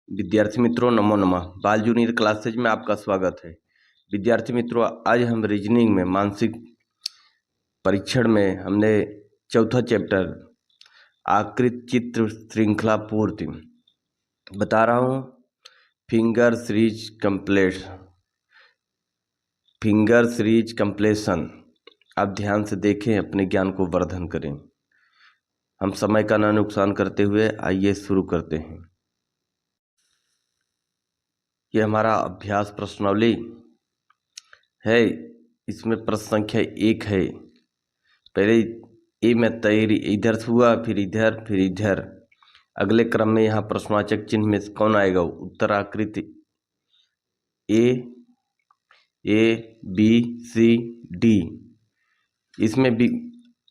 विद्यार्थी मित्रों नमो नमः। बाल जूनियर क्लासेज में आपका स्वागत है। विद्यार्थी मित्रों, आज हम रीजनिंग में मानसिक परीक्षण में हमने चौथा चैप्टर आकृत चित्र श्रृंखला पूर्ति बता रहा हूँ। Figure series completion. आप ध्यान से देखें, अपने ज्ञान को वर्धन करें। हम समय का न नुकसान करते हुए आइए शुरू करते हैं। ये हमारा अभ्यास प्रश्नावली है। इसमें प्रश्न संख्या 1 है। पहले ए में तैयारी इधर से हुआ, फिर इधर। अगले क्रम में यहाँ प्रश्नवाचक चिन्ह में कौन आएगा? उत्तर आकृति ए बी सी डी। इसमें भी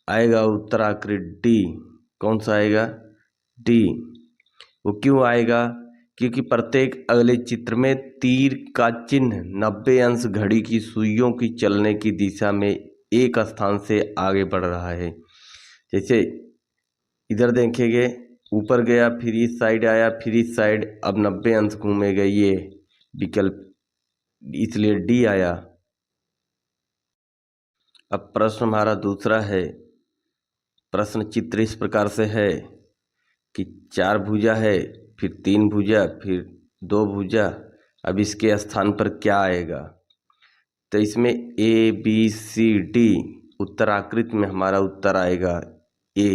आएगा उत्तर आकृति डी। कौन सा आएगा? डी। वो क्यों आएगा? क्योंकि प्रत्येक अगले चित्र में तीर का चिन्ह 90 अंश घड़ी की सुइयों की चलने की दिशा में एक स्थान से आगे बढ़ रहा है। जैसे इधर देखेंगे, ऊपर गया, फिर इस साइड आया, फिर इस साइड, अब 90 अंश घूमेगा। ये विकल्प, इसलिए डी आया। अब प्रश्न हमारा दूसरा है। प्रश्न चित्र इस प्रकार से है कि 4 भुजा है, फिर 3 भुजा, फिर 2 भुजा। अब इसके स्थान पर क्या आएगा? तो इसमें ए बी सी डी उत्तराकृत में हमारा उत्तर आएगा ए।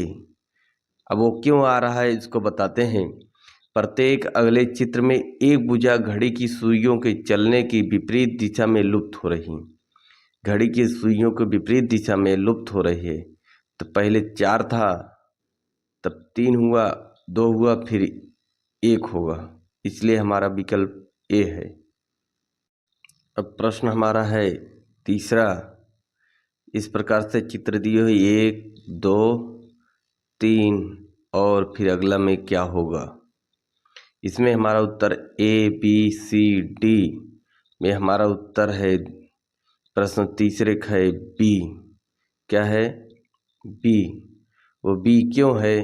अब वो क्यों आ रहा है इसको बताते हैं। प्रत्येक अगले चित्र में एक भुजा घड़ी की सुइयों के चलने की विपरीत दिशा में लुप्त हो रही। घड़ी की सुइयों के विपरीत दिशा में लुप्त हो रही है। तो पहले 4 था, तब 3 हुआ, 2 हुआ, फिर 1 होगा। इसलिए हमारा विकल्प ए है। अब प्रश्न हमारा है तीसरा। इस प्रकार से चित्र दिए हुए 1 2 3 और फिर अगला में क्या होगा? इसमें हमारा उत्तर ए बी सी डी में हमारा उत्तर है। प्रश्न तीसरे का है बी। क्या है? बी। वो बी क्यों है?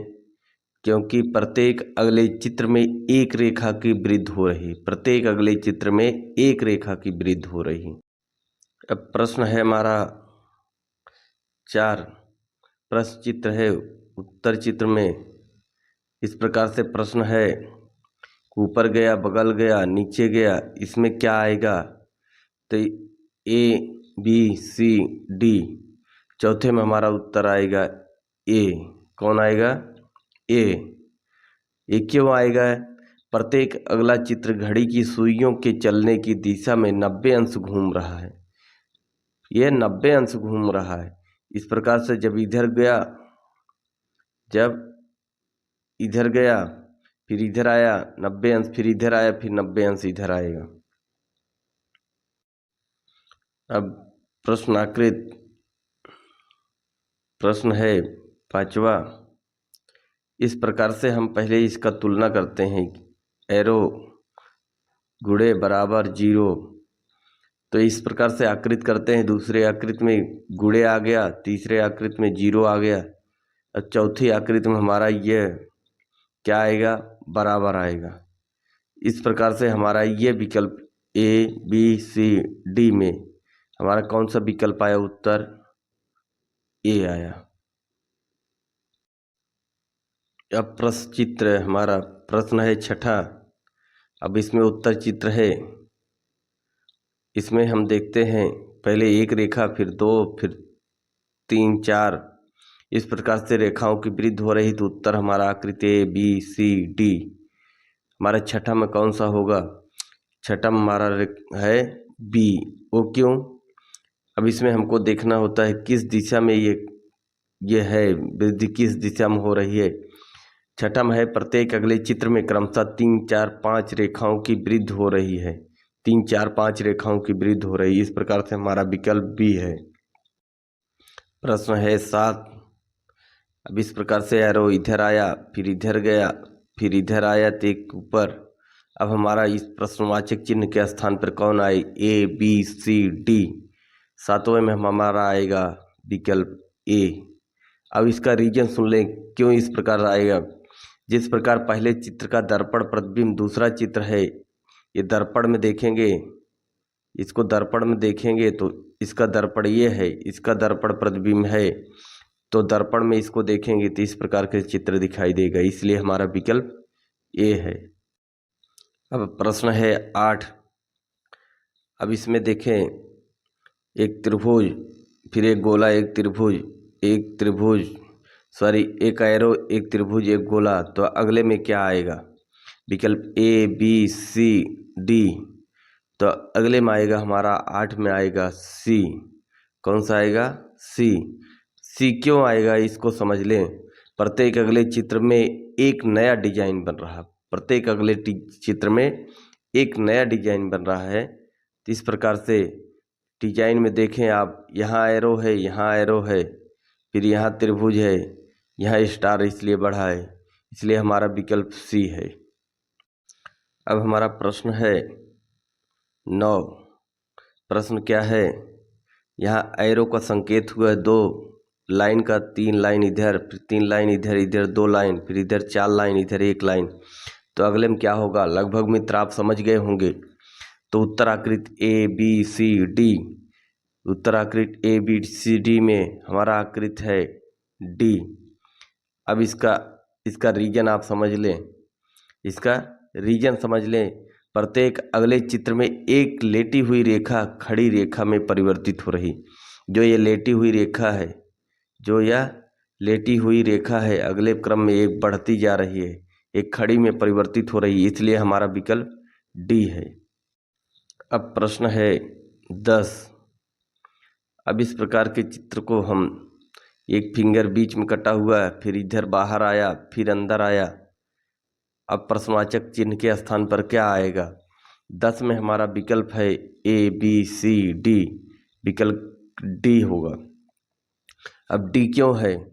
क्योंकि प्रत्येक अगले चित्र में एक रेखा की वृद्धि हो रही। प्रत्येक अगले चित्र में एक रेखा की वृद्धि हो रही। अब प्रश्न है हमारा 4। प्रश्न चित्र है उत्तर चित्र में। इस प्रकार से प्रश्न है, ऊपर गया, बगल गया, नीचे गया, इसमें क्या आएगा? तो ए बी सी डी, चौथे में हमारा उत्तर आएगा ए। कौन आएगा? ए। ये क्यों आएगा? प्रत्येक अगला चित्र घड़ी की सुइयों के चलने की दिशा में 90 अंश घूम रहा है। यह 90 अंश घूम रहा है। इस प्रकार से जब इधर गया, फिर इधर आया 90 अंश, फिर इधर आया, फिर 90 अंश इधर आएगा। अब प्रश्नाकृत प्रश्न है 5वां। इस प्रकार से हम पहले इसका तुलना करते हैं। एरो गुणे बराबर 0। तो इस प्रकार से आकृत करते हैं। दूसरे आकृत में गुणे आ गया, तीसरे आकृत में 0 आ गया, और चौथी आकृत में हमारा ये क्या आएगा? बराबर आएगा। इस प्रकार से हमारा ये विकल्प ए बी सी डी में हमारा कौन सा विकल्प आया? उत्तर ए आया। अब प्रश्न चित्र हमारा प्रश्न है 6ठा। अब इसमें उत्तर चित्र है। इसमें हम देखते हैं, पहले एक रेखा, फिर 2, फिर 3 4। इस प्रकार से रेखाओं की वृद्धि हो रही। तो उत्तर हमारा आकृति ए बी सी डी। हमारा 6ठा में कौन सा होगा? 6ठा में हमारा है बी। वो क्यों? अब इसमें हमको देखना होता है किस दिशा में ये है, वृद्धि किस दिशा में हो रही है। 6ठा में है, प्रत्येक अगले चित्र में क्रमशः 3 4 5 रेखाओं की वृद्धि हो रही है। 3 4 5 रेखाओं की वृद्धि हो रही है। इस प्रकार से हमारा विकल्प बी है। प्रश्न है 7। अब इस प्रकार से एरो इधर आया, फिर इधर गया, फिर इधर आया, तो एक ऊपर। अब हमारा इस प्रश्नवाचक चिन्ह के स्थान पर कौन आए? ए बी सी डी। 7वें में हमारा आएगा विकल्प ए। अब इसका रीजन सुन लें, क्यों इस प्रकार आएगा। जिस प्रकार पहले चित्र का दर्पण प्रतिबिंब दूसरा चित्र है, ये दर्पण में देखेंगे, इसको दर्पण में देखेंगे तो इसका दर्पण ये है, इसका दर्पण प्रतिबिंब है, तो दर्पण में इसको देखेंगे तो इस प्रकार के चित्र दिखाई देगा, इसलिए हमारा विकल्प ए है। अब प्रश्न है 8। अब इसमें देखें, एक त्रिभुज, फिर एक गोला, एक त्रिभुज, एक एरो, एक त्रिभुज, एक गोला, तो अगले में क्या आएगा? विकल्प ए बी सी डी। तो अगले में आएगा हमारा 8 में आएगा सी। कौन सा आएगा? सी। सी क्यों आएगा इसको समझ लें। प्रत्येक अगले चित्र में एक नया डिजाइन बन रहा, प्रत्येक अगले चित्र में एक नया डिजाइन बन रहा है। तो इस प्रकार से डिजाइन में देखें आप, यहाँ एरो है, यहाँ एरो है, फिर यहाँ त्रिभुज है, यहाँ स्टार इसलिए बढ़ा है, इसलिए हमारा विकल्प सी है। अब हमारा प्रश्न है 9। प्रश्न क्या है? यहाँ एरो का संकेत हुआ है 2 लाइन का, 3 लाइन इधर, फिर 3 लाइन इधर, इधर 2 लाइन, फिर इधर 4 लाइन, इधर 1 लाइन। तो अगले में क्या होगा? लगभग मित्र आप समझ गए होंगे। तो उत्तराकृत ए बी सी डी, उत्तराकृत ए बी सी डी में हमारा आकृत है डी। अब इसका रीजन आप समझ लें, इसका रीजन समझ लें। प्रत्येक अगले चित्र में एक लेटी हुई रेखा खड़ी रेखा में परिवर्तित हो रही। जो ये लेटी हुई रेखा है, जो यह लेटी हुई रेखा है, अगले क्रम में एक बढ़ती जा रही है, एक खड़ी में परिवर्तित हो रही है, इसलिए हमारा विकल्प डी है। अब प्रश्न है 10। अब इस प्रकार के चित्र को हम, एक फिंगर बीच में कटा हुआ है, फिर इधर बाहर आया, फिर अंदर आया। अब प्रश्नवाचक चिन्ह के स्थान पर क्या आएगा? 10 में हमारा विकल्प है ए बी सी डी, विकल्प डी होगा। अब डी क्यों है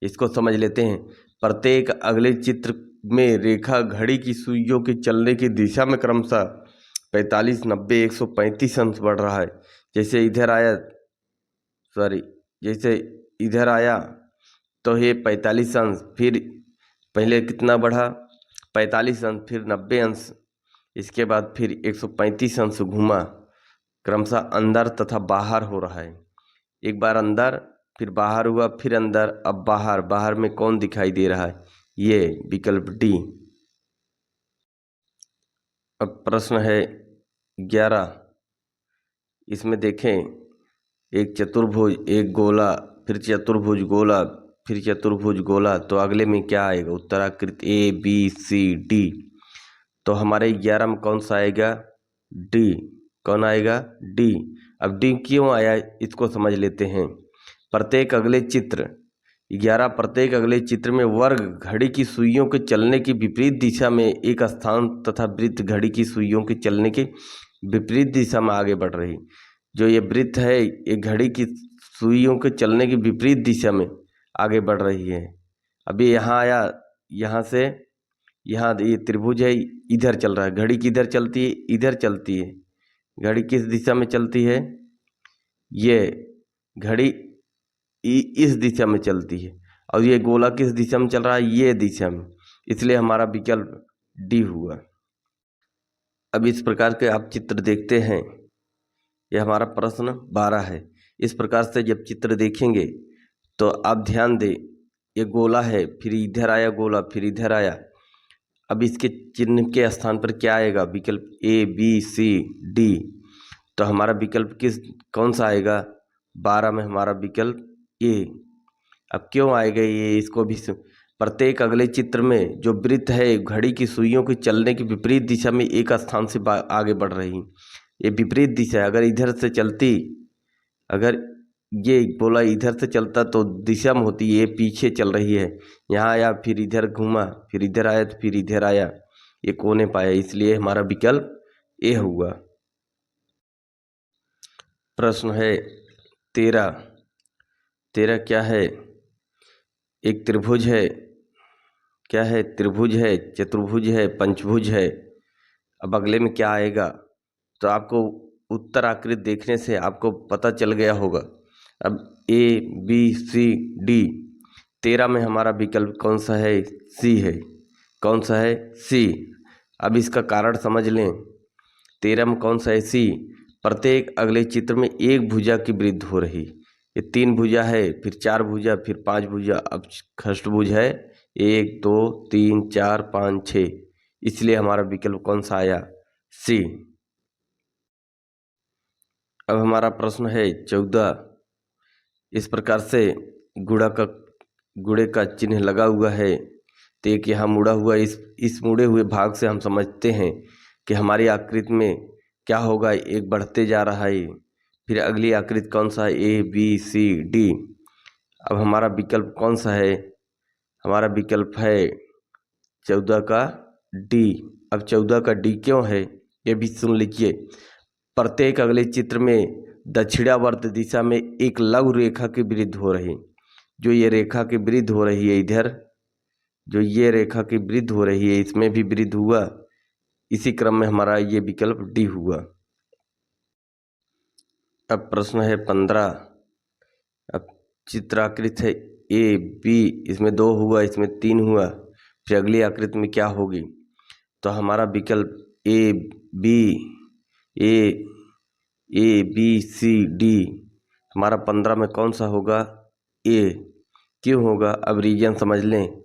इसको समझ लेते हैं। प्रत्येक अगले चित्र में रेखा घड़ी की सुइयों के चलने की दिशा में क्रमशः 45, 90, 135 अंश बढ़ रहा है। जैसे इधर आया तो ये 45 अंश, फिर पहले कितना बढ़ा? 45 अंश, फिर 90 अंश, इसके बाद फिर 135 अंश घूमा, क्रमशः अंदर तथा बाहर हो रहा है। एक बार अंदर, फिर बाहर हुआ, फिर अंदर, अब बाहर। बाहर में कौन दिखाई दे रहा है? ये विकल्प डी। अब प्रश्न है 11। इसमें देखें, एक चतुर्भुज, एक गोला, फिर चतुर्भुज गोला, फिर चतुर्भुज गोला, तो अगले में क्या आएगा? उत्तराकृत ए बी सी डी। तो हमारे 11 में कौन सा आएगा? डी। कौन आएगा? डी। अब डी क्यों आया इसको समझ लेते हैं। प्रत्येक अगले चित्र 11, प्रत्येक अगले चित्र में वर्ग घड़ी की सुइयों के चलने की विपरीत दिशा में एक स्थान तथा वृत्त घड़ी की सुइयों के चलने के विपरीत दिशा में आगे बढ़ रही। जो ये वृत्त है, ये घड़ी की सुइयों के चलने की विपरीत दिशा में आगे बढ़ रही है। अभी यहाँ आया, यहाँ से यहाँ ये त्रिभुज है, इधर चल रहा है। घड़ी किधर चलती है? इधर चलती है। घड़ी किस दिशा में चलती है? ये घड़ी इस दिशा में चलती है, और ये गोला किस दिशा में चल रहा है? ये दिशा में, इसलिए हमारा विकल्प डी हुआ। अब इस प्रकार के आप चित्र देखते हैं, यह हमारा प्रश्न 12 है। इस प्रकार से जब चित्र देखेंगे तो आप ध्यान दें, ये गोला है, फिर इधर आया गोला, फिर इधर आया। अब इसके चिन्ह के स्थान पर क्या आएगा? विकल्प ए बी सी डी। तो हमारा विकल्प कौन सा आएगा? 12 में हमारा विकल्प ए। अब क्यों आएगा ये, इसको भी प्रत्येक अगले चित्र में जो वृत्त है घड़ी की सुइयों के चलने की विपरीत दिशा में एक स्थान से आगे बढ़ रही। ये विपरीत दिशा है। अगर इधर से चलती, अगर ये गोला इधर से चलता तो दिशा में होती, ये पीछे चल रही है। यहाँ आया, फिर इधर घूमा, फिर इधर आया, तो फिर इधर आया, ये कोने पाया, इसलिए हमारा विकल्प ए हुआ। प्रश्न है 13। 13 क्या है? एक त्रिभुज है, क्या है? त्रिभुज है, चतुर्भुज है, पंचभुज है। अब अगले में क्या आएगा? तो आपको उत्तर आकृति देखने से आपको पता चल गया होगा। अब ए बी सी डी, 13 में हमारा विकल्प कौन सा है? सी है। कौन सा है? सी। अब इसका कारण समझ लें। 13 में कौन सा है? सी। प्रत्येक अगले चित्र में एक भुजा की वृद्धि हो रही। ये 3 भुजा है, फिर 4 भुजा, फिर 5 भुजा। अब अष्टभुज है 1 2 3 4 5 6, इसलिए हमारा विकल्प कौन सा आया? सी। अब हमारा प्रश्न है 14। इस प्रकार से गुणे का चिन्ह लगा हुआ है, तो एक यहाँ मुड़ा हुआ, इस मुड़े हुए भाग से हम समझते हैं कि हमारी आकृति में क्या होगा, एक बढ़ते जा रहा है। फिर अगली आकृति कौन सा है? A B C D. अब हमारा विकल्प कौन सा है? हमारा विकल्प है 14 का डी। अब 14 का डी क्यों है ये भी सुन लीजिए। प्रत्येक अगले चित्र में दक्षिणावर्त दिशा में एक लघु रेखा की वृद्धि हो रही। जो ये रेखा की वृद्धि हो रही है इधर, जो ये रेखा की वृद्धि हो रही है, इसमें भी वृद्धि हुआ। इसी क्रम में हमारा ये विकल्प डी हुआ। अब प्रश्न है 15। अब चित्राकृत है ए बी, इसमें 2 हुआ, इसमें 3 हुआ। फिर अगली आकृति में क्या होगी? तो हमारा विकल्प ए बी सी डी हमारा 15 में कौन सा होगा? ए। क्यों होगा? अब रीजन समझ लें।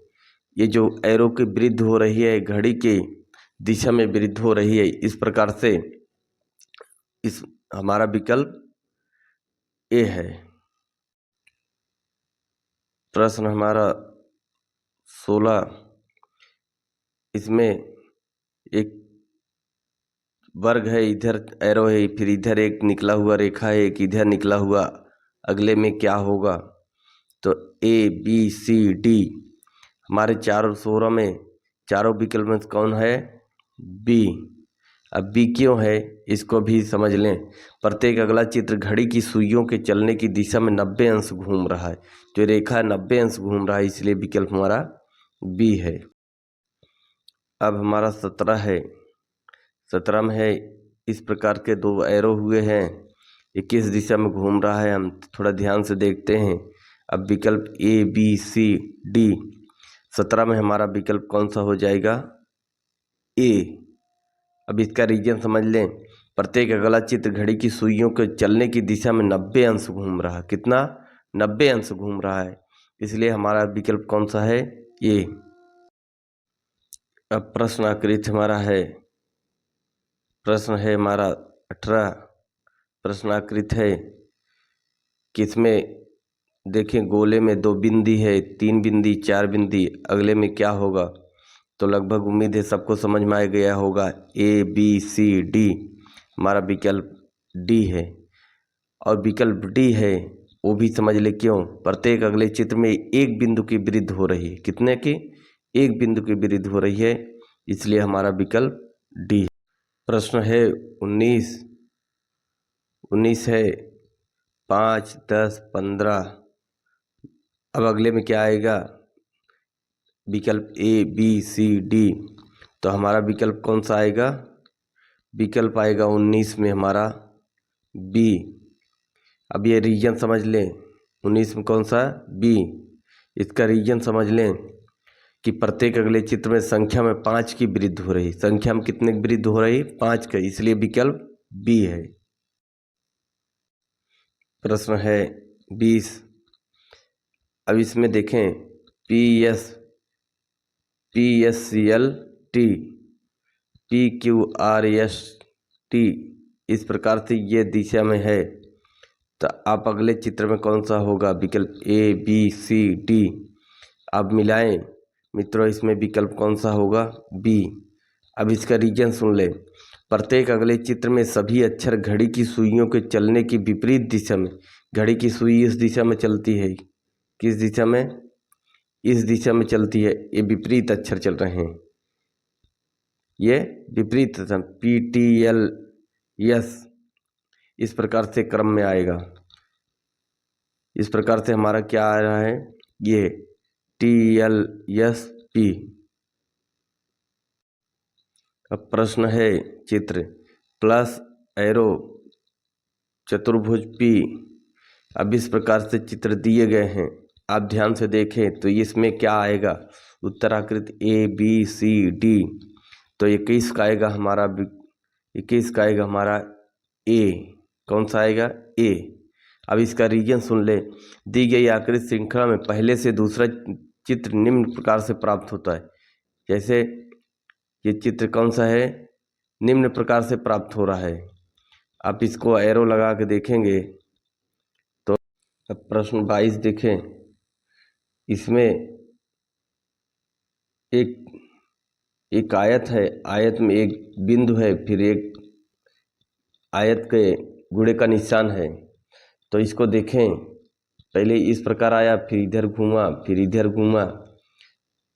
ये जो एरो की वृद्धि हो रही है, घड़ी के दिशा में वृद्धि हो रही है, इस प्रकार से इस हमारा विकल्प ए है। प्रश्न हमारा 16। इसमें एक वर्ग है, इधर एरो है, फिर इधर एक निकला हुआ रेखा है, एक इधर निकला हुआ। अगले में क्या होगा? तो ए बी सी डी हमारे चारों 16 में चारों विकल्प में कौन है? बी। अब बी क्यों है इसको भी समझ लें। प्रत्येक अगला चित्र घड़ी की सुइयों के चलने की दिशा में 90 अंश घूम रहा है। जो रेखा 90 अंश घूम रहा है, इसलिए विकल्प हमारा बी है। अब हमारा 17 है। 17 में है, इस प्रकार के 2 एरो हुए हैं, ये किस दिशा में घूम रहा है हम थोड़ा ध्यान से देखते हैं। अब विकल्प ए बी सी डी 17 में हमारा विकल्प कौन सा हो जाएगा? ए। अब इसका रीजन समझ लें। प्रत्येक अगला चित्र घड़ी की सुइयों के चलने की दिशा में 90 अंश घूम रहा है। कितना? 90 अंश घूम रहा है, इसलिए हमारा विकल्प कौन सा है? ए। अब प्रश्न आकृति हमारा है, प्रश्न है हमारा 18। प्रश्नाकृत है किसमें देखें, गोले में 2 बिंदी है, 3 बिंदी, 4 बिंदी। अगले में क्या होगा? तो लगभग उम्मीद है सबको समझ में आ गया होगा। ए बी सी डी हमारा विकल्प डी है। और विकल्प डी है वो भी समझ ले क्यों। प्रत्येक अगले चित्र में एक बिंदु की वृद्धि हो रही है। कितने की? एक बिंदु की वृद्धि हो रही है, इसलिए हमारा विकल्प डी। प्रश्न है 19। 19 है 5 10 15। अब अगले में क्या आएगा? विकल्प ए बी सी डी। तो हमारा विकल्प कौन सा आएगा? विकल्प आएगा 19 में हमारा बी। अब ये रीजन समझ लें। 19 में कौन सा? बी। इसका रीजन समझ लें कि प्रत्येक अगले चित्र में संख्या में 5 की वृद्धि हो रही। संख्या में कितने की वृद्धि हो रही? 5 का, इसलिए विकल्प बी है। प्रश्न है 20। अब इसमें देखें PSCL T PQRST इस प्रकार से ये दिशा में है, तो आप अगले चित्र में कौन सा होगा? विकल्प ए बी सी डी। अब मिलाएं मित्रों, इसमें विकल्प कौन सा होगा? बी। अब इसका रीजन सुन लें। प्रत्येक अगले चित्र में सभी अक्षर घड़ी की सुइयों के चलने की विपरीत दिशा में, घड़ी की सुई इस दिशा में चलती है। किस दिशा में? इस दिशा में चलती है। ये विपरीत अक्षर चल रहे हैं, ये विपरीत PTLS इस प्रकार से क्रम में आएगा। इस प्रकार से हमारा क्या आ रहा है? ये TLSP। अब प्रश्न है चित्र प्लस एरो चतुर्भुज P। अब इस प्रकार से चित्र दिए गए हैं, आप ध्यान से देखें तो इसमें क्या आएगा, उत्तराकृत ए बी सी डी, तो 21 का आएगा हमारा 21 का आएगा हमारा ए। कौन सा आएगा, ए। अब इसका रीजन सुन ले। दी गई आकृति श्रृंखला में पहले से दूसरा चित्र निम्न प्रकार से प्राप्त होता है। जैसे ये चित्र कौन सा है, निम्न प्रकार से प्राप्त हो रहा है। आप इसको एरो लगा के देखेंगे तो अब प्रश्न 22 देखें। इसमें एक आयत है, आयत में एक बिंदु है, फिर एक आयत के गुणे का निशान है। तो इसको देखें, पहले इस प्रकार आया, फिर इधर घूमा, फिर इधर घूमा।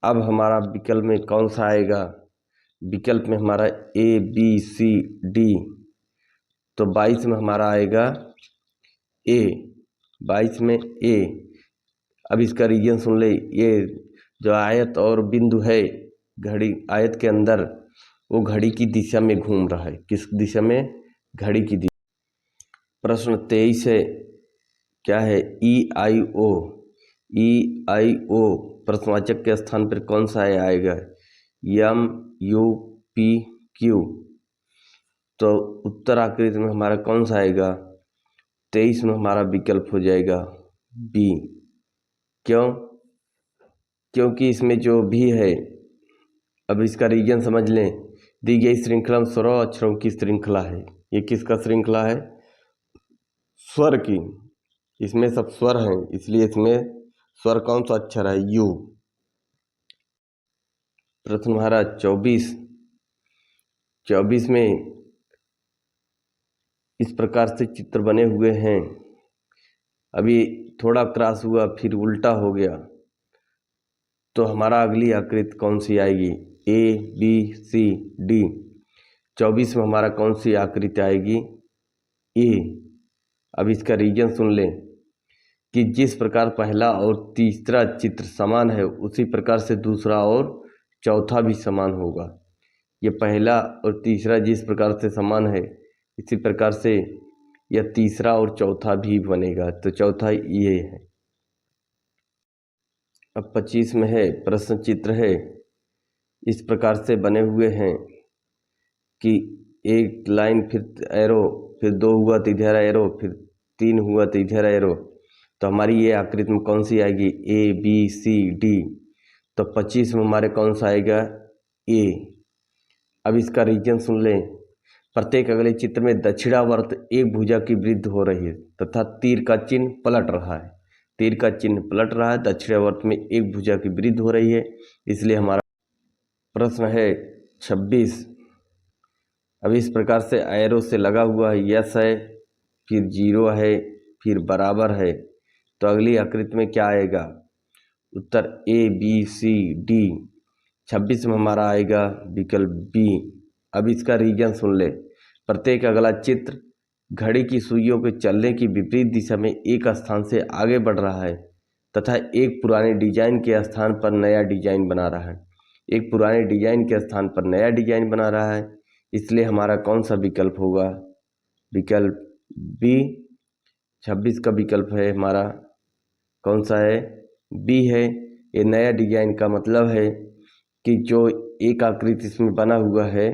अब हमारा विकल्प में कौन सा आएगा, विकल्प में हमारा ए बी सी डी, तो 22 में हमारा आएगा ए, 22 में ए। अब इसका रीजन सुन ले। ये जो आयत और बिंदु है घड़ी आयत के अंदर, वो घड़ी की दिशा में घूम रहा है। किस दिशा में, घड़ी की दिशा। प्रश्न 23 है, क्या है, ई आई ओ। ई आई ओ प्रश्नवाचक के स्थान पर कौन सा आएगा, एम यू पी क्यू, तो उत्तर आकृति में हमारा कौन सा आएगा, 23 में हमारा विकल्प हो जाएगा बी। क्यों, क्योंकि इसमें जो भी है, अब इसका रीजन समझ लें। दी गई श्रृंखला में 16 अक्षरों की श्रृंखला है। ये किसका श्रृंखला है, स्वर की। इसमें सब स्वर हैं, इसलिए इसमें स्वर कौन सा अक्षर है, यू। प्रश्न हमारा 24 में इस प्रकार से चित्र बने हुए हैं। अभी थोड़ा क्रॉस हुआ, फिर उल्टा हो गया, तो हमारा अगली आकृति कौन सी आएगी, ए बी सी डी। 24 में हमारा कौन सी आकृति आएगी, ए। अब इसका रीजन सुन लें कि जिस प्रकार पहला और तीसरा चित्र समान है, उसी प्रकार से दूसरा और चौथा भी समान होगा। ये पहला और तीसरा जिस प्रकार से समान है, इसी प्रकार से यह तीसरा और चौथा भी बनेगा। तो चौथा ये है। अब 25 में है, प्रश्न चित्र है, इस प्रकार से बने हुए हैं कि एक लाइन, फिर एरो, फिर 2 हुआ तो इधर एरो, फिर 3 हुआ तो इधर एरो। तो हमारी ये आकृति में कौन सी आएगी, ए बी सी डी। तो 25 में हमारे कौन सा आएगा, ए। अब इसका रीजन सुन लें। प्रत्येक अगले चित्र में दक्षिणावर्त एक भुजा की वृद्धि हो रही है तथा तीर का चिन्ह पलट रहा है। तीर का चिन्ह पलट रहा है, दक्षिणावर्त में एक भुजा की वृद्धि हो रही है, इसलिए हमारा प्रश्न है 26। अब इस प्रकार से एरो से लगा हुआ है, यस है, फिर 0 है, फिर बराबर है। तो अगली आकृति में क्या आएगा, उत्तर ए बी सी डी। 26 में हमारा आएगा विकल्प बी। अब इसका रीजन सुन ले। प्रत्येक अगला चित्र घड़ी की सुइयों के चलने की विपरीत दिशा में एक स्थान से आगे बढ़ रहा है तथा एक पुराने डिजाइन के स्थान पर नया डिजाइन बना रहा है। एक पुराने डिजाइन के स्थान पर नया डिजाइन बना रहा है, इसलिए हमारा कौन सा विकल्प होगा, विकल्प बी। 26 का विकल्प है हमारा कौन सा है, बी है। ये नया डिजाइन का मतलब है कि जो एक आकृति इसमें बना हुआ है,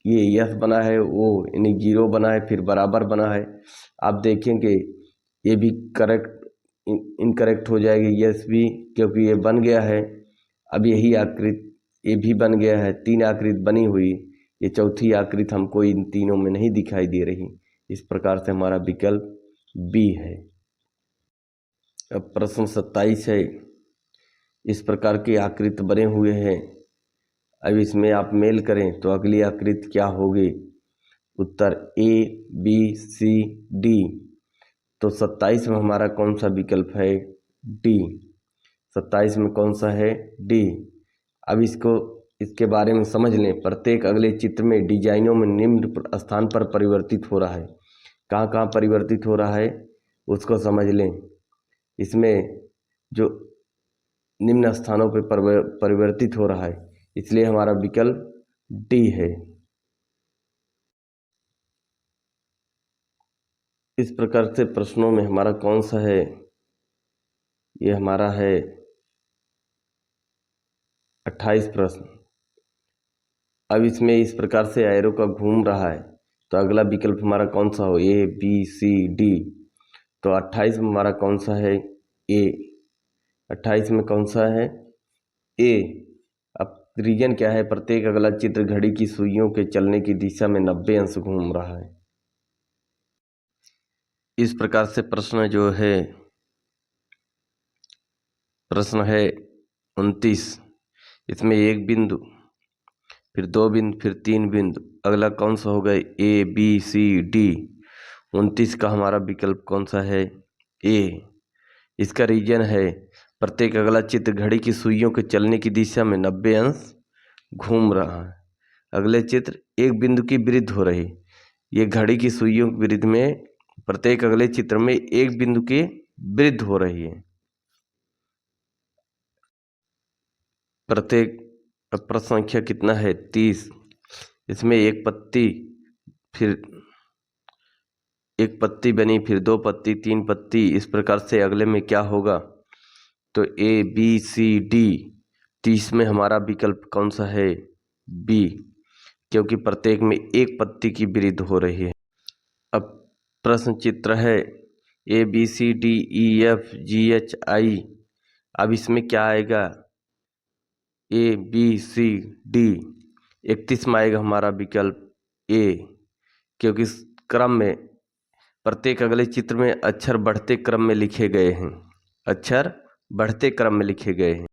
ये यस बना है, वो यानी 0 बना है, फिर बराबर बना है। आप देखेंगे ये भी करेक्ट इनकरेक्ट हो जाएगी, यस भी, क्योंकि ये बन गया है। अब यही आकृति ये भी बन गया है, 3 आकृति बनी हुई, ये चौथी आकृति हमको इन तीनों में नहीं दिखाई दे रही। इस प्रकार से हमारा विकल्प बी है। अब प्रश्न 27 है, इस प्रकार की आकृति बने हुए हैं। अब इसमें आप मेल करें तो अगली आकृति क्या होगी, उत्तर ए बी सी डी। तो 27 में हमारा कौन सा विकल्प है, डी। 27 में कौन सा है, डी। अब इसके बारे में समझ लें। प्रत्येक अगले चित्र में डिजाइनों में निम्न स्थान पर परिवर्तित हो रहा है। कहाँ कहाँ परिवर्तित हो रहा है उसको समझ लें। इसमें जो निम्न स्थानों पर परिवर्तित हो रहा है, इसलिए हमारा विकल्प डी है। इस प्रकार से प्रश्नों में हमारा कौन सा है, ये हमारा है 28 प्रश्न। अब इसमें इस प्रकार से एरो का घूम रहा है, तो अगला विकल्प हमारा कौन सा हो? A B C D. तो 28 में हमारा कौन सा है? ए। 28 में कौन सा है? ए। अब रीजन क्या है? प्रत्येक अगला चित्र घड़ी की सुइयों के चलने की दिशा में 90 अंश घूम रहा है। इस प्रकार से प्रश्न जो है, प्रश्न है 29। इसमें एक बिंदु, फिर दो बिंदु, फिर तीन बिंदु, अगला कौन सा हो गए? ए बी सी डी। 29 का हमारा विकल्प कौन सा है? ए। इसका रीजन है प्रत्येक अगला चित्र घड़ी की सुइयों के चलने की दिशा में 90 अंश घूम रहा है। अगले चित्र एक बिंदु की वृद्धि हो रही, ये घड़ी की सुइयों की वृद्धि में प्रत्येक अगले चित्र में एक बिंदु की वृद्धि हो रही है। प्रत्येक प्रश्न संख्या कितना है? 30। इसमें एक पत्ती, फिर एक पत्ती बनी, फिर दो पत्ती, तीन पत्ती, इस प्रकार से अगले में क्या होगा? तो ए बी सी डी। 30 में हमारा विकल्प कौन सा है? बी, क्योंकि प्रत्येक में एक पत्ती की वृद्धि हो रही है। अब प्रश्न चित्र है A B C D E F G H I. अब इसमें क्या आएगा? A B C D. 31 में आएगा हमारा विकल्प ए, क्योंकि इस क्रम में प्रत्येक अगले चित्र में अक्षर बढ़ते क्रम में लिखे गए हैं, अक्षर बढ़ते क्रम में लिखे गए हैं।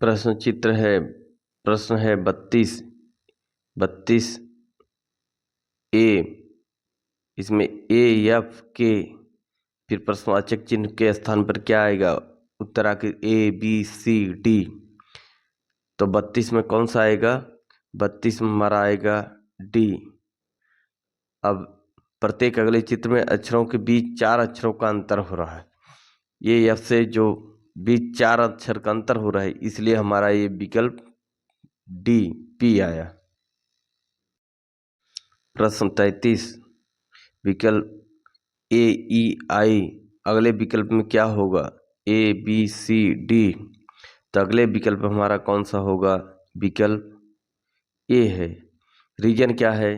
प्रश्न चित्र है, प्रश्न है 32। 32 ए। इसमें ए एफ के, फिर प्रश्नवाचक चिन्ह के स्थान पर क्या आएगा? उत्तर आके ए बी सी डी। तो 32 में कौन सा आएगा? 32 में हमारा आएगा डी। अब प्रत्येक अगले चित्र में अक्षरों के बीच 4 अक्षरों का अंतर हो रहा है, ये एफ से जो बीच 4 अक्षर का अंतर हो रहा है, इसलिए हमारा ये विकल्प डी पी आया। प्रश्न 33 विकल्प ए ई आई। अगले विकल्प में क्या होगा? A B C D. तो अगले विकल्प हमारा कौन सा होगा? विकल्प ए है। रीजन क्या है?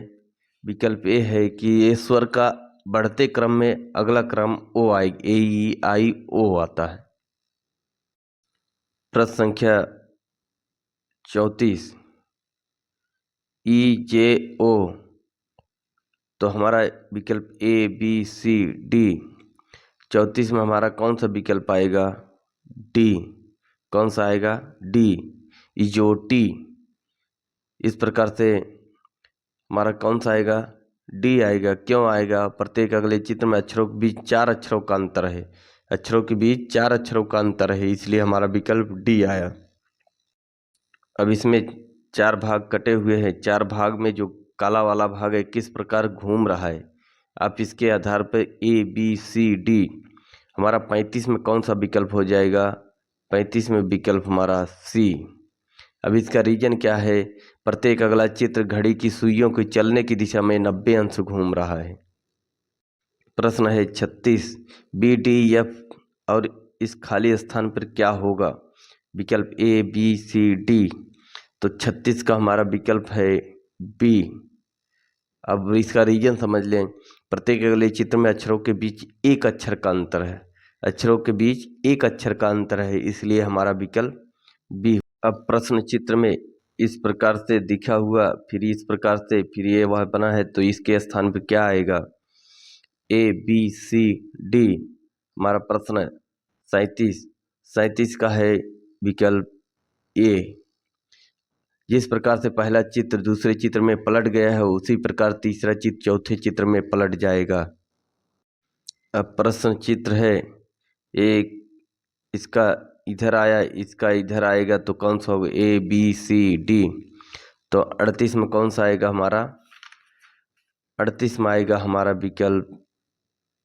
विकल्प ए है कि ये स्वर का बढ़ते क्रम में अगला क्रम ओ आई, ए ई आई ओ आता है। प्रश्न संख्या 34 ई जे ओ। तो हमारा विकल्प ए बी सी डी। 34 में हमारा कौन सा विकल्प आएगा? डी। कौन सा आएगा? डी, इजोटी। इस प्रकार से हमारा कौन सा आएगा? डी आएगा। क्यों आएगा? प्रत्येक अगले चित्र में अक्षरों के बीच 4 अक्षरों का अंतर है, अक्षरों के बीच 4 अक्षरों का अंतर है, इसलिए हमारा विकल्प डी आया। अब इसमें 4 भाग कटे हुए हैं, 4 भाग में जो काला वाला भाग है किस प्रकार घूम रहा है, आप इसके आधार पर ए बी सी डी। हमारा 35 में कौन सा विकल्प हो जाएगा? 35 में विकल्प हमारा सी। अब इसका रीजन क्या है? प्रत्येक अगला चित्र घड़ी की सुइयों के चलने की दिशा में 90 अंश घूम रहा है। प्रश्न है 36 बी डी एफ और इस खाली स्थान पर क्या होगा? विकल्प ए बी सी डी। तो 36 का हमारा विकल्प है बी। अब इसका रीजन समझ लें, प्रत्येक अगले चित्र में अक्षरों के बीच एक अक्षर का अंतर है, अक्षरों के बीच एक अक्षर का अंतर है, इसलिए हमारा विकल्प बी। अब प्रश्न चित्र में इस प्रकार से दिखा हुआ, फिर इस प्रकार से, फिर ये वह बना है, तो इसके स्थान पर क्या आएगा? A B C D. हमारा प्रश्न 37 का है विकल्प ए। जिस प्रकार से पहला चित्र दूसरे चित्र में पलट गया है, उसी प्रकार तीसरा चित्र चौथे चित्र में पलट जाएगा। अब प्रश्न चित्र है एक, इसका इधर आया, इसका इधर आएगा, तो कौन सा होगा? A B C D. तो 38 में कौन सा आएगा हमारा? 38 में आएगा हमारा विकल्प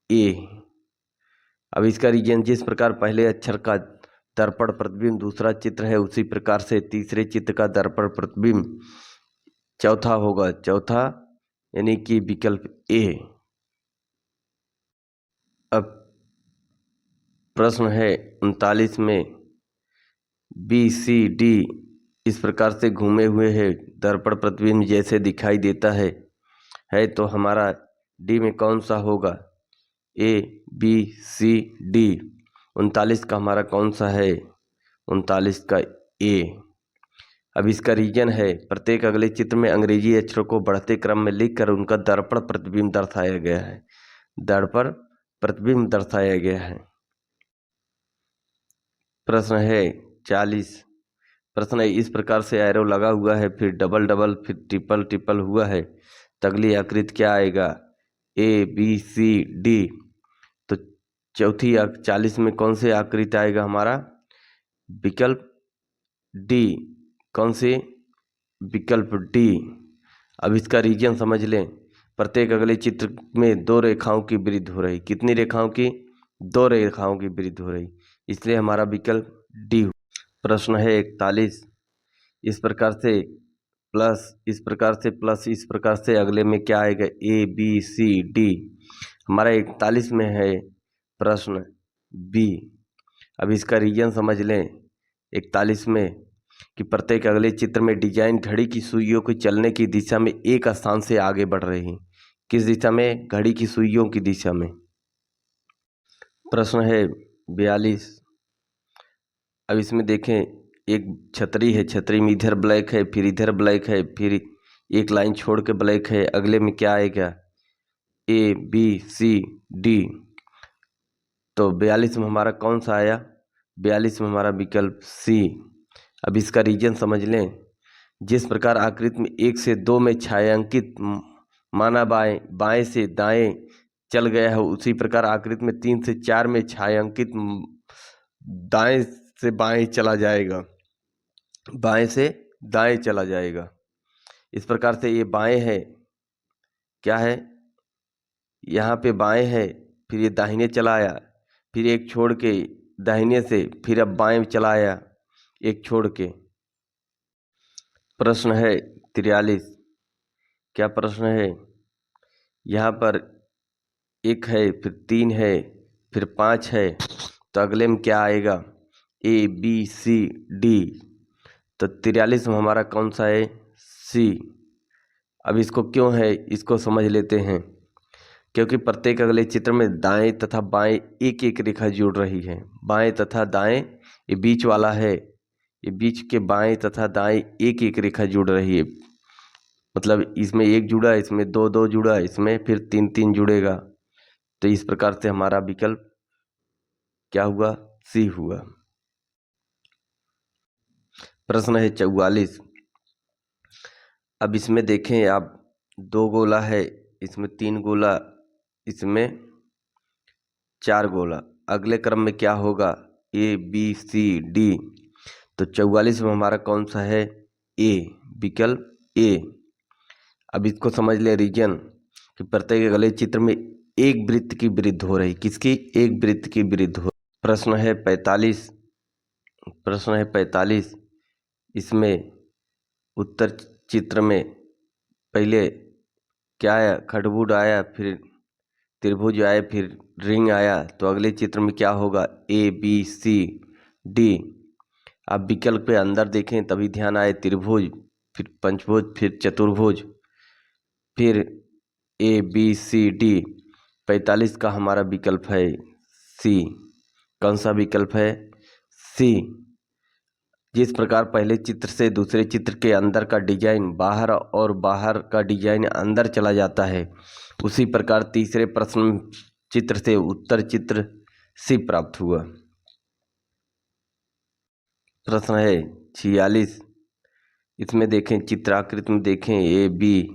ए। अब इसका रीजन, जिस प्रकार पहले अक्षर का दर्पण प्रतिबिंब दूसरा चित्र है, उसी प्रकार से तीसरे चित्र का दर्पण प्रतिबिंब चौथा होगा, चौथा यानी कि विकल्प ए। अब प्रश्न है 39 में बी सी डी इस प्रकार से घूमे हुए है, दर्पण प्रतिबिंब जैसे दिखाई देता है तो हमारा डी में कौन सा होगा? A B C D. 39 का हमारा कौन सा है? 39 का ए। अब इसका रीजन है प्रत्येक अगले चित्र में अंग्रेजी अक्षरों को बढ़ते क्रम में लिखकर उनका दर्पण प्रतिबिंब दर्शाया गया है। दर्पण प्रतिबिंब दर्शाया गया है। प्रश्न है 40। प्रश्न है इस प्रकार से एरो लगा हुआ है, फिर डबल डबल, फिर ट्रिपल ट्रिपल हुआ है, तो अगली आकृति क्या आएगा? A B C D. तो चौथी 40 में कौन से आकृति आएगा हमारा? विकल्प डी। कौन से? विकल्प डी। अब इसका रीजन समझ लें। प्रत्येक अगले चित्र में दो रेखाओं की वृद्धि हो रही। कितनी रेखाओं की? दो रेखाओं की वृद्धि हो रही, इसलिए हमारा विकल्प डी। प्रश्न है 41। इस प्रकार से प्लस, इस प्रकार से प्लस, इस प्रकार से अगले में क्या आएगा? A B C D. हमारा 41 में है प्रश्न बी। अब इसका रीजन समझ लें 41 में कि प्रत्येक अगले चित्र में डिजाइन घड़ी की सुइयों के चलने की दिशा में एक स्थान से आगे बढ़ रही। किस दिशा में? घड़ी की सुइयों की दिशा में। प्रश्न है 42। अब इसमें देखें एक छतरी है, छतरी में इधर ब्लैक है, फिर इधर ब्लैक है, फिर एक लाइन छोड़ के ब्लैक है, अगले में क्या आएगा? A B C D. तो 42 में हमारा कौन सा आया? 42 में हमारा विकल्प सी। अब इसका रीजन समझ लें। जिस प्रकार आकृति में 1 से 2 में छायांकित माना बाएं से दाएं चल गया है, उसी प्रकार आकृति में 3 से 4 में छायांकित दाएं से बाएं चला जाएगा। बाएं से दाएं चला जाएगा। इस प्रकार से ये बाएं है, क्या है? यहाँ पे बाएं है, फिर ये दाहिने चला आया, फिर एक छोड़ के दाहिने से, फिर अब बाएं चला आया एक छोड़ के। प्रश्न है 43। क्या प्रश्न है? यहाँ पर 1 है, फिर 3 है, फिर 5 है, तो अगले में क्या आएगा? A B C D. तो 43 में हमारा कौन सा है? सी। अब इसको क्यों है इसको समझ लेते हैं। क्योंकि प्रत्येक अगले चित्र में दाएं तथा बाएं एक एक रेखा जुड़ रही है। बाएं तथा दाएं, ये बीच वाला है, ये बीच के बाएं तथा दाएं एक एक रेखा जुड़ रही है। मतलब इसमें एक जुड़ा, इसमें दो दो जुड़ा, इसमें फिर तीन तीन जुड़ेगा। तो इस प्रकार से हमारा विकल्प क्या हुआ? सी हुआ। प्रश्न है 44। अब इसमें देखें आप, 2 गोला है, इसमें 3 गोला, इसमें 4 गोला। अगले क्रम में क्या होगा? A B C D. तो 44 में हमारा कौन सा है? ए, विकल्प ए। अब इसको समझ ले रीजन कि प्रत्येक अगले चित्र में एक वृत्त की वृद्धि हो रही। किसकी? एक वृत्त की वृद्धि हो। प्रश्न है 45। प्रश्न है 45। इसमें उत्तर चित्र में पहले क्या आया? खडबुड आया, फिर त्रिभुज आया, फिर रिंग आया, तो अगले चित्र में क्या होगा? A B C D. आप विकल्प पे अंदर देखें तभी ध्यान आए। त्रिभुज, फिर पंचभुज, फिर चतुर्भुज, फिर ए बी सी डी। 45 का हमारा विकल्प है सी। कौन सा विकल्प है? सी। जिस प्रकार पहले चित्र से दूसरे चित्र के अंदर का डिजाइन बाहर और बाहर का डिजाइन अंदर चला जाता है, उसी प्रकार तीसरे प्रश्न चित्र से उत्तर चित्र सी प्राप्त हुआ। प्रश्न है 46। इसमें देखें चित्राकृति में देखें ए बी,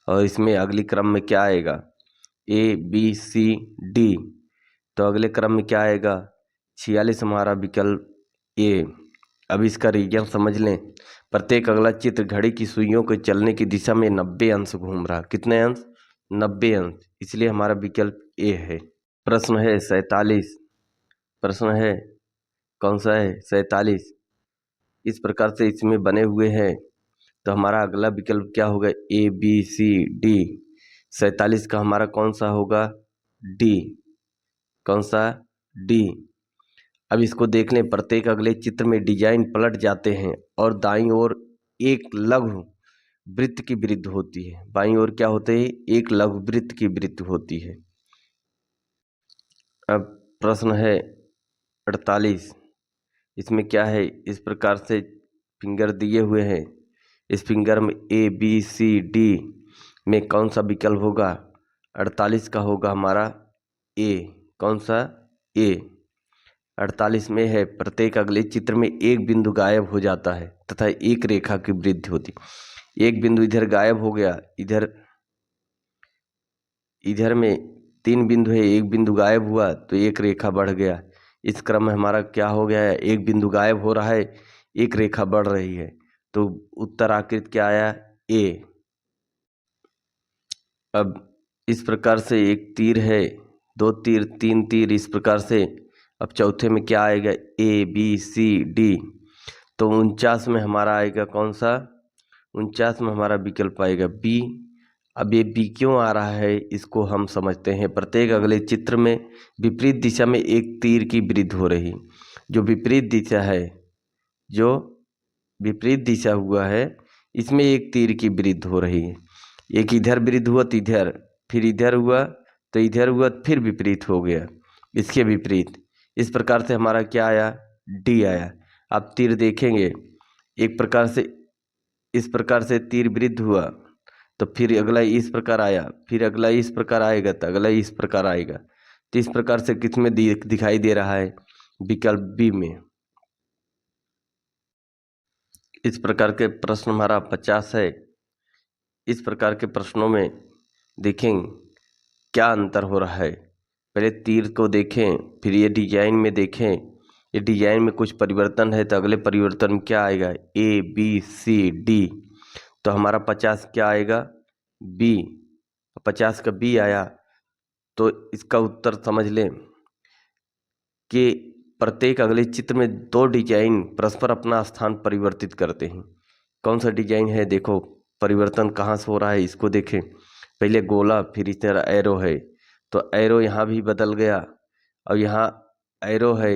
और इसमें अगली क्रम में क्या आएगा? A B C D. तो अगले क्रम में क्या आएगा? 46 हमारा विकल्प ए। अब इसका रीजन समझ लें। प्रत्येक अगला चित्र घड़ी की सुइयों के चलने की दिशा में 90 अंश घूम रहा। कितने अंश? 90 अंश, इसलिए हमारा विकल्प ए है। प्रश्न है 47। प्रश्न है कौन सा है? 47। इस प्रकार से इसमें बने हुए हैं, तो हमारा अगला विकल्प क्या होगा? A B C D. 47 का हमारा कौन सा होगा? डी। कौन सा? डी। अब इसको देख लें। प्रत्येक अगले चित्र में डिजाइन पलट जाते हैं और दाईं ओर एक लघु वृत्त की वृद्धि होती है। बाईं ओर क्या होते हैं? एक लघु वृत्त की वृद्धि होती है। अब प्रश्न है 48। इसमें क्या है? इस प्रकार से फिंगर दिए हुए हैं। इस फिंगर में ए बी सी डी में कौन सा विकल्प होगा? 48 का होगा हमारा ए। कौन सा? ए। 48 में है प्रत्येक अगले चित्र में एक बिंदु गायब हो जाता है तथा एक रेखा की वृद्धि होती। एक बिंदु इधर गायब हो गया, इधर में 3 बिंदु है, एक बिंदु गायब हुआ तो एक रेखा बढ़ गया। इस क्रम में हमारा क्या हो गया है? एक बिंदु गायब हो रहा है, एक रेखा बढ़ रही है, तो उत्तर आकृति क्या आया? ए। अब इस प्रकार से एक तीर है, 2 तीर, 3 तीर, इस प्रकार से। अब चौथे में क्या आएगा? A B C D. तो 49 में हमारा आएगा कौन सा? 49 में हमारा विकल्प आएगा बी। अब ये बी क्यों आ रहा है इसको हम समझते हैं। प्रत्येक अगले चित्र में विपरीत दिशा में एक तीर की वृद्धि हो रही। जो विपरीत दिशा है, जो विपरीत दिशा हुआ है, इसमें एक तीर की वृद्धि हो रही है। एक इधर वृद्धि हुआ तो इधर, फिर इधर हुआ तो इधर हुआ, फिर विपरीत हो गया, इसके विपरीत। इस प्रकार से हमारा क्या आया? डी आया। आप तीर देखेंगे, एक प्रकार से इस प्रकार से तीर वृद्धि हुआ तो फिर अगला इस प्रकार आया, फिर अगला इस प्रकार आएगा तो अगला इस प्रकार आएगा। तो इस प्रकार से किस में दिखाई दे रहा है? विकल्प बी में। इस प्रकार के प्रश्न हमारा 50 है। इस प्रकार के प्रश्नों में देखें क्या अंतर हो रहा है। पहले तीर को देखें, फिर ये डिजाइन में देखें। ये डिजाइन में कुछ परिवर्तन है तो अगले परिवर्तन में क्या आएगा? A B C D. तो हमारा 50 क्या आएगा? बी। 50 का बी आया। तो इसका उत्तर समझ लें कि प्रत्येक अगले चित्र में 2 डिजाइन परस्पर अपना स्थान परिवर्तित करते हैं। कौन सा डिजाइन है? देखो परिवर्तन कहाँ से हो रहा है, इसको देखें। पहले गोला, फिर इस तरह एरो है, तो एरो यहाँ भी बदल गया, और यहाँ एरो है,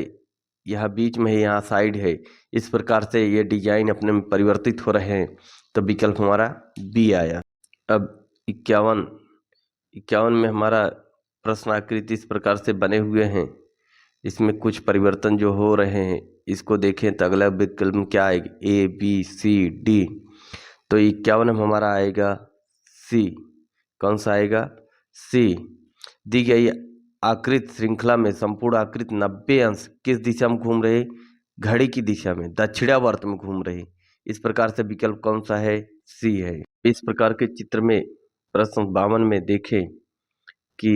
यहाँ बीच में है, यहाँ साइड है। इस प्रकार से ये डिजाइन अपने में परिवर्तित हो रहे हैं, तो विकल्प हमारा बी आया। अब 51 में हमारा प्रश्न आकृति इस प्रकार से बने हुए हैं। इसमें कुछ परिवर्तन जो हो रहे हैं इसको देखें तो अगला विकल्प में क्या आएगा? A B C D. तो 51 में हमारा आएगा सी। कौन सा आएगा? सी। दी गई आकृति श्रृंखला में संपूर्ण आकृति 90 अंश किस दिशा में घूम रहे? घड़ी की दिशा में, दक्षिणावर्त में घूम रहे। इस प्रकार से विकल्प कौन सा है? सी है। इस प्रकार के चित्र में प्रश्न 52 में देखें कि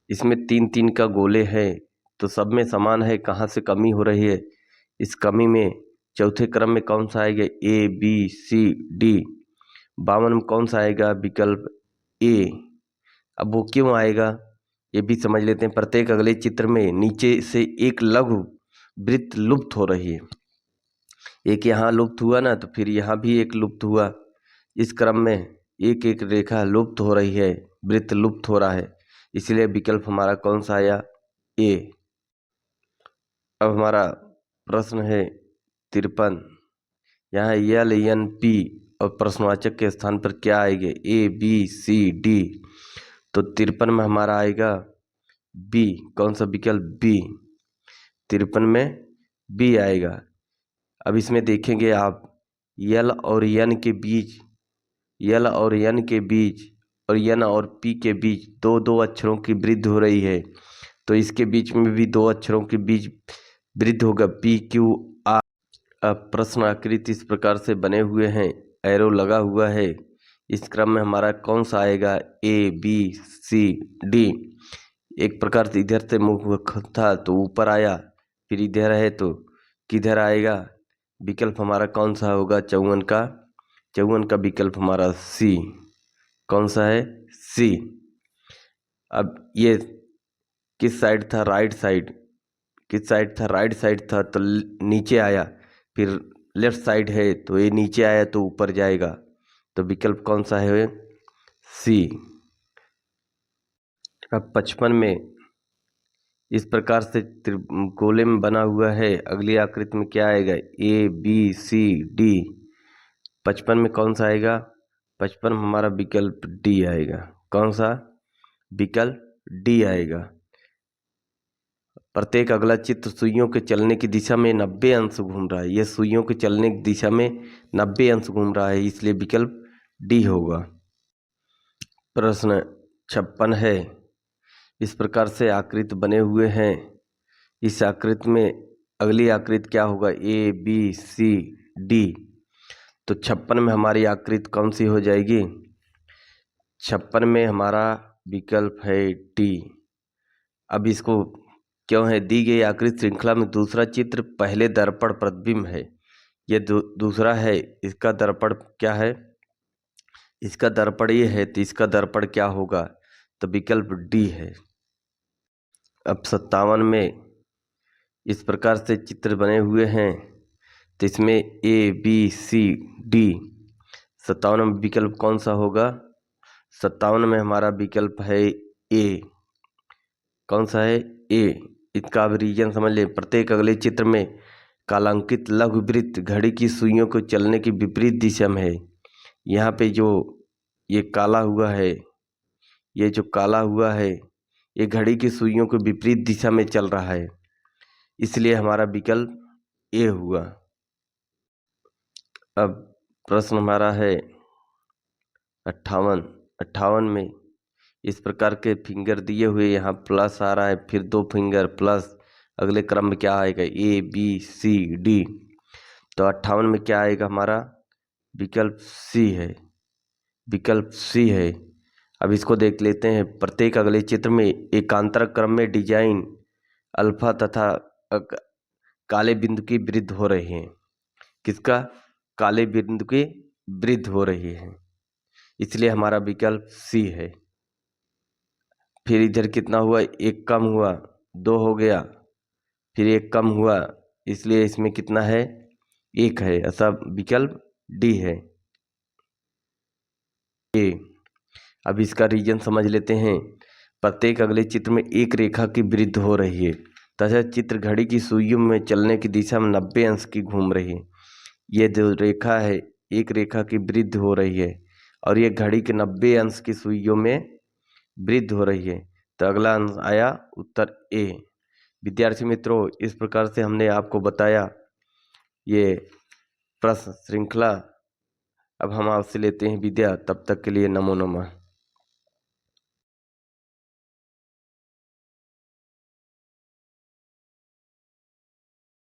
इसमें 3-3 का गोले हैं, तो सब में समान है, कहाँ से कमी हो रही है? इस कमी में चौथे क्रम में कौन सा आएगा? A B C D. 52 में कौन सा आएगा? विकल्प ए। अब वो क्यों आएगा ये भी समझ लेते हैं। प्रत्येक अगले चित्र में नीचे से एक लघु वृत्त लुप्त हो रही है। एक यहाँ लुप्त हुआ ना, तो फिर यहाँ भी एक लुप्त हुआ। इस क्रम में एक एक रेखा लुप्त हो रही है, वृत्त लुप्त हो रहा है, इसलिए विकल्प हमारा कौन सा आया? ए। अब हमारा प्रश्न है 53। यहाँ यल एन पी और प्रश्नवाचक के स्थान पर क्या आएगा? A B C D. तो 53 में हमारा आएगा बी। कौन सा विकल्प? बी। 53 में बी आएगा। अब इसमें देखेंगे आप, यल और यन के बीच, यल और यन के बीच और यन और पी के बीच 2-2 अक्षरों की वृद्धि हो रही है, तो इसके बीच में भी 2 अक्षरों के बीच वृद्धि होगा, पी क्यू आर। अब प्रश्न आकृति इस प्रकार से बने हुए हैं, एरो लगा हुआ है। इस क्रम में हमारा कौन सा आएगा? A B C D. एक प्रकार से इधर से मुख था तो ऊपर आया, फिर इधर है तो किधर आएगा? विकल्प हमारा कौन सा होगा? 54 का विकल्प हमारा सी। कौन सा है? सी। अब ये किस साइड था? Right side. किस साइड था? राइट साइड था, तो नीचे आया। फिर लेफ्ट साइड है तो ये नीचे आया तो ऊपर जाएगा, तो विकल्प कौन सा है? सी। अब 55 में इस प्रकार से गोले में बना हुआ है। अगली आकृति में क्या आएगा? A B C D. 55 में कौन सा आएगा? 55 में हमारा विकल्प डी आएगा। कौन सा? विकल्प डी आएगा। प्रत्येक अगला चित्र सुइयों के चलने की दिशा में 90 अंश घूम रहा है। यह सुइयों के चलने की दिशा में 90 अंश घूम रहा है, इसलिए विकल्प डी होगा। प्रश्न 56 है। इस प्रकार से आकृति बने हुए हैं। इस आकृति में अगली आकृति क्या होगा? A B C D. तो 56 में हमारी आकृति कौन सी हो जाएगी? 56 में हमारा विकल्प है डी। अब इसको क्यों है? दी गई आकृति श्रृंखला में दूसरा चित्र पहले दर्पण प्रतिबिंब है। ये दूसरा है। इसका दर्पण क्या है? इसका दर्पण ये है, तो इसका दर्पण क्या होगा? तो विकल्प डी है। अब 57 में इस प्रकार से चित्र बने हुए हैं, तो इसमें ए बी सी डी। 57 में विकल्प कौन सा होगा? 57 में हमारा विकल्प है ए। कौन सा है? ए। इसका अब रीजन समझ ले। प्रत्येक अगले चित्र में कालांकित लघु वृत्त घड़ी की सुइयों को चलने की विपरीत दिशा में है। यहाँ पे जो ये काला हुआ है, ये जो काला हुआ है, ये घड़ी की सुइयों को विपरीत दिशा में चल रहा है, इसलिए हमारा विकल्प ए हुआ। अब प्रश्न हमारा है 58 में इस प्रकार के फिंगर दिए हुए, यहाँ प्लस आ रहा है, फिर 2 फिंगर प्लस, अगले क्रम में क्या आएगा? A B C D. तो 58 में क्या आएगा? हमारा विकल्प सी है। विकल्प सी है। अब इसको देख लेते हैं। प्रत्येक अगले चित्र में एकांतर क्रम में डिजाइन अल्फा तथा काले बिंदु की वृद्धि हो रही है। किसका? काले बिंदु की वृद्धि हो रही है, इसलिए हमारा विकल्प सी है। फिर इधर कितना हुआ? 1 कम हुआ, 2 हो गया, फिर 1 कम हुआ, इसलिए इसमें कितना है? 1 है। ऐसा विकल्प डी है। ए। अब इसका रीजन समझ लेते हैं। प्रत्येक अगले चित्र में एक रेखा की वृद्धि हो रही है तथा चित्र घड़ी की सुइयों में चलने की दिशा में 90 अंश की घूम रही है। ये जो रेखा है, एक रेखा की वृद्धि हो रही है और ये घड़ी के 90 अंश की सुइयों में वृद्धि हो रही है। तो अगला आंसर आया उत्तर ए। विद्यार्थी मित्रों, इस प्रकार से हमने आपको बताया ये प्रश्न श्रृंखला। अब हम आपसे लेते हैं विदा। तब तक के लिए नमो नमः।